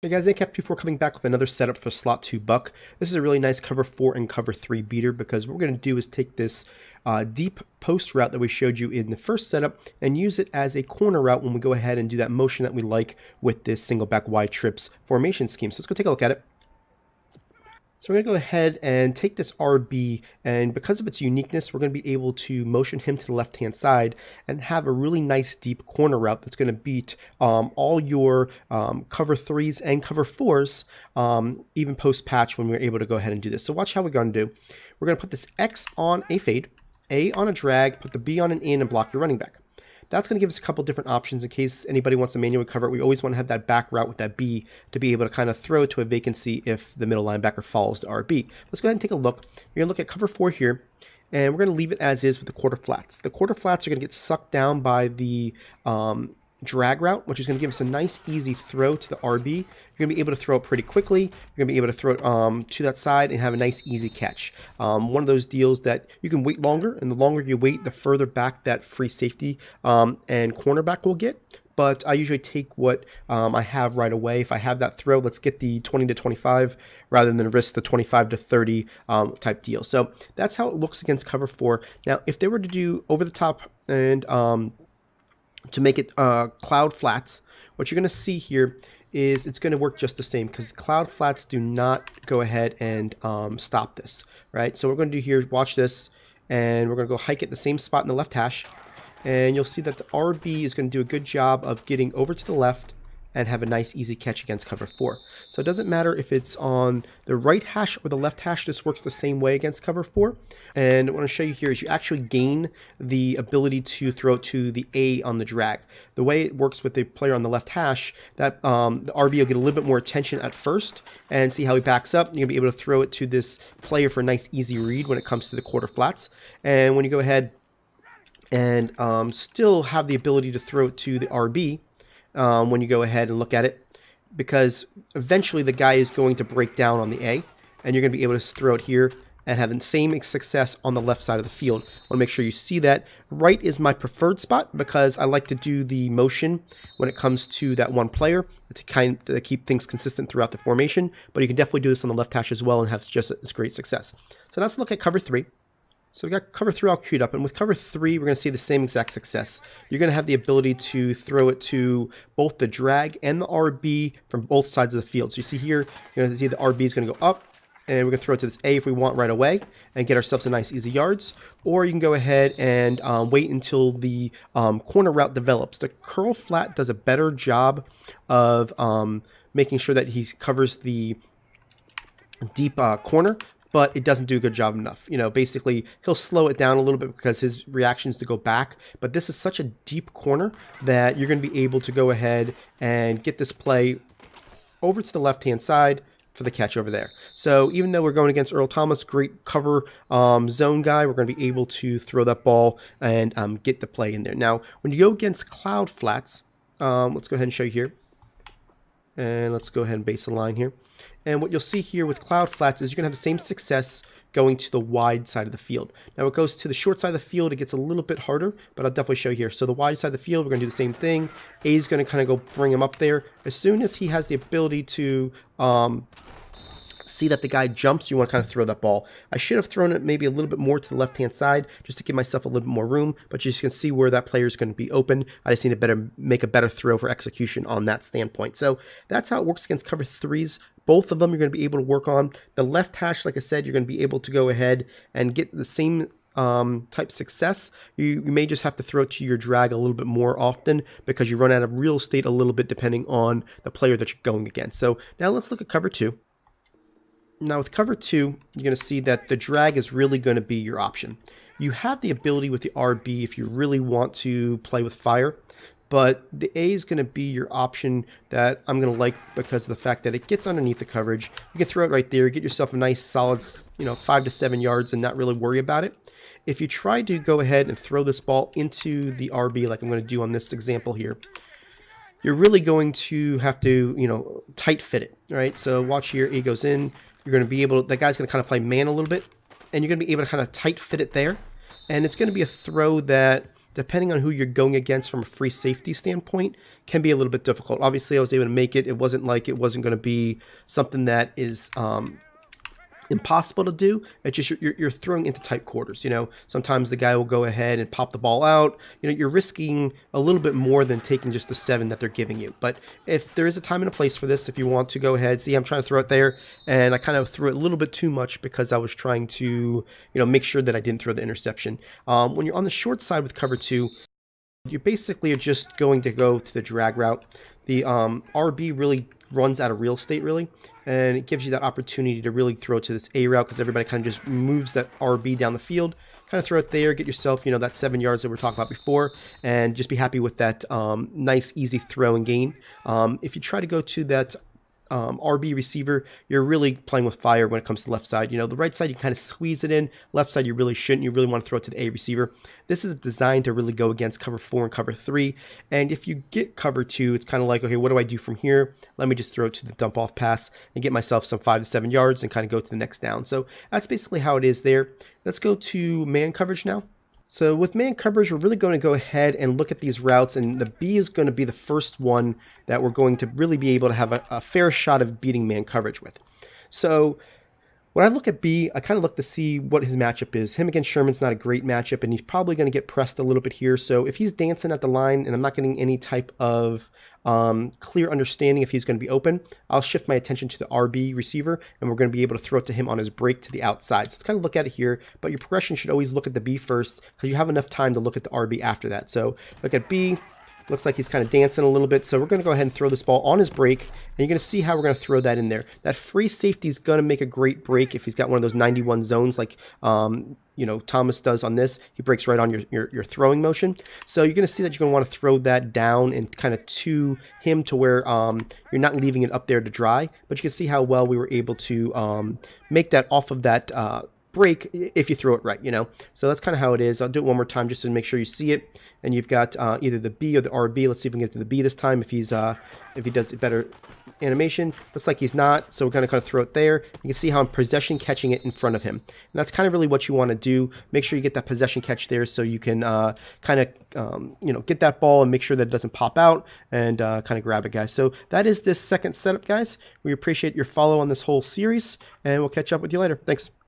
Hey guys, Ancap24 coming back with another setup for slot 2 buck. This is a really nice cover 4 and cover 3 beater because what we're going to do is take this deep post route that we showed you in the first setup and use it as a corner route when we go ahead and do that motion that we like with this single back wide trips formation scheme. So let's go take a look at it. So we're going to go ahead and take this RB, and because of its uniqueness, we're going to be able to motion him to the left-hand side and have a really nice deep corner route that's going to beat all your cover 3s and cover 4s, even post-patch when we're able to go ahead and do this. So watch how we're going to do. We're going to put this X on a fade, A on a drag, put the B on an in, and block your running back. That's going to give us a couple different options in case anybody wants to manually cover it. We always want to have that back route with that B to be able to kind of throw it to a vacancy if the middle linebacker follows the RB. Let's go ahead and take a look. We're going to look at cover 4 here, and we're going to leave it as is with the quarter flats. The quarter flats are going to get sucked down by the drag route, which is going to give us a nice easy throw to the RB. You're going to be able to throw it pretty quickly. You're going to be able to throw it to that side and have a nice easy catch. One of those deals that you can wait longer, and the longer you wait, the further back that free safety and cornerback will get. But I usually take what I have right away. If I have that throw, let's get the 20 to 25 rather than risk the 25 to 30 type deal. So that's how it looks against cover 4. Now, if they were to do over the top and to make it cloud flats, what you're going to see here is it's going to work just the same because cloud flats do not go ahead and stop this, right? So what we're going to do here, watch this, and we're going to go hike it the same spot in the left hash, and you'll see that the RB is going to do a good job of getting over to the left and have a nice easy catch against cover 4. So it doesn't matter if it's on the right hash or the left hash, this works the same way against cover 4. And what I want to show you here is you actually gain the ability to throw it to the A on the drag. The way it works with the player on the left hash, that the RB will get a little bit more attention at first and see how he backs up. You'll be able to throw it to this player for a nice easy read when it comes to the quarter flats. And when you go ahead and still have the ability to throw it to the RB, when you go ahead and look at it, because eventually the guy is going to break down on the A, and you're going to be able to throw it here and have the same success on the left side of the field. I want to make sure you see that. Right is my preferred spot because I like to do the motion when it comes to that one player to keep things consistent throughout the formation, but you can definitely do this on the left hash as well and have just as great success. So let's look at cover 3. So we got cover 3 all queued up, and with cover 3, we're going to see the same exact success. You're going to have the ability to throw it to both the drag and the RB from both sides of the field. So you see here, you're going to see the RB is going to go up, and we're going to throw it to this A if we want right away and get ourselves a nice easy yards. Or you can go ahead and wait until the corner route develops. The curl flat does a better job of making sure that he covers the deep corner, but it doesn't do a good job enough. You know, basically, he'll slow it down a little bit because his reaction is to go back. But this is such a deep corner that you're going to be able to go ahead and get this play over to the left-hand side for the catch over there. So even though we're going against Earl Thomas, great cover zone guy, we're going to be able to throw that ball and get the play in there. Now, when you go against cloud flats, let's go ahead and show you here. And let's go ahead and base the line here. And what you'll see here with cloud flats is you're going to have the same success going to the wide side of the field. Now it goes to the short side of the field, it gets a little bit harder, but I'll definitely show you here. So the wide side of the field, we're going to do the same thing. A is going to kind of go bring him up there. As soon as he has the ability to see that the guy jumps, you want to kind of throw that ball. I should have thrown it maybe a little bit more to the left-hand side just to give myself a little bit more room, but you can see where that player is going to be open. I just need to make a better throw for execution on that standpoint. So that's how it works against cover 3s. Both of them you're going to be able to work on. The left hash, like I said, you're going to be able to go ahead and get the same type success. You may just have to throw it to your drag a little bit more often because you run out of real estate a little bit depending on the player that you're going against. So now let's look at cover 2. Now with cover 2, you're going to see that the drag is really going to be your option. You have the ability with the RB if you really want to play with fire, but the A is going to be your option that I'm going to like because of the fact that it gets underneath the coverage. You can throw it right there, get yourself a nice solid 5 to 7 yards and not really worry about it. If you try to go ahead and throw this ball into the RB like I'm going to do on this example here, you're really going to have to, tight fit it, right? So watch here, A goes in. You're going to be able to, that guy's going to kind of play man a little bit, and you're going to be able to kind of tight fit it there. And it's going to be a throw that depending on who you're going against from a free safety standpoint, can be a little bit difficult. Obviously, I was able to make it. It wasn't like it wasn't going to be something that is impossible to do. It's just you're throwing into tight quarters. You know, sometimes the guy will go ahead and pop the ball out. You know, you're risking a little bit more than taking just the 7 that they're giving you. But if there is a time and a place for this, if you want to go ahead, see, I'm trying to throw it there, and I kind of threw it a little bit too much because I was trying to, you know, make sure that I didn't throw the interception. When you're on the short side with cover 2, you basically are just going to go to the drag route. The RB really runs out of real estate, really, and it gives you that opportunity to really throw to this A route because everybody kind of just moves that RB down the field. Kind of throw it there, get yourself, you know, that 7 yards that we were talking about before, and just be happy with that nice, easy throw and gain. If you try to go to that RB receiver, you're really playing with fire when it comes to the left side. You know, the right side, you kind of squeeze it in. Left side, you really shouldn't. You really want to throw it to the A receiver. This is designed to really go against cover 4 and cover 3. And if you get cover 2, it's kind of like, okay, what do I do from here? Let me just throw it to the dump off pass and get myself some 5 to 7 yards and kind of go to the next down. So that's basically how it is there. Let's go to man coverage now. So with man coverage, we're really going to go ahead and look at these routes, and the B is going to be the first one that we're going to really be able to have a fair shot of beating man coverage with. So when I look at B, I kind of look to see what his matchup is. Him against Sherman's not a great matchup, and he's probably going to get pressed a little bit here. So if he's dancing at the line and I'm not getting any type of clear understanding if he's going to be open, I'll shift my attention to the RB receiver, and we're going to be able to throw it to him on his break to the outside. So let's kind of look at it here, but your progression should always look at the B first because you have enough time to look at the RB after that. So look at B. Looks like he's kind of dancing a little bit, so we're going to go ahead and throw this ball on his break, and you're going to see how we're going to throw that in there. That free safety is going to make a great break if he's got one of those 91 zones like you know, Thomas does on this. He breaks right on your throwing motion. So you're going to see that you're going to want to throw that down and kind of to him to where you're not leaving it up there to dry, but you can see how well we were able to make that off of that break if you throw it right, you know. So that's kind of how it is. I'll do it one more time just to make sure you see it. And you've got either the B or the RB. Let's see if we can get to the B this time. If he does better animation, looks like he's not. So we're going to kind of throw it there. You can see how I'm possession catching it in front of him. And that's kind of really what you want to do. Make sure you get that possession catch there so you can kind of you know, get that ball and make sure that it doesn't pop out and kind of grab it, guys. So that is this second setup, guys. We appreciate your follow on this whole series, and we'll catch up with you later. Thanks.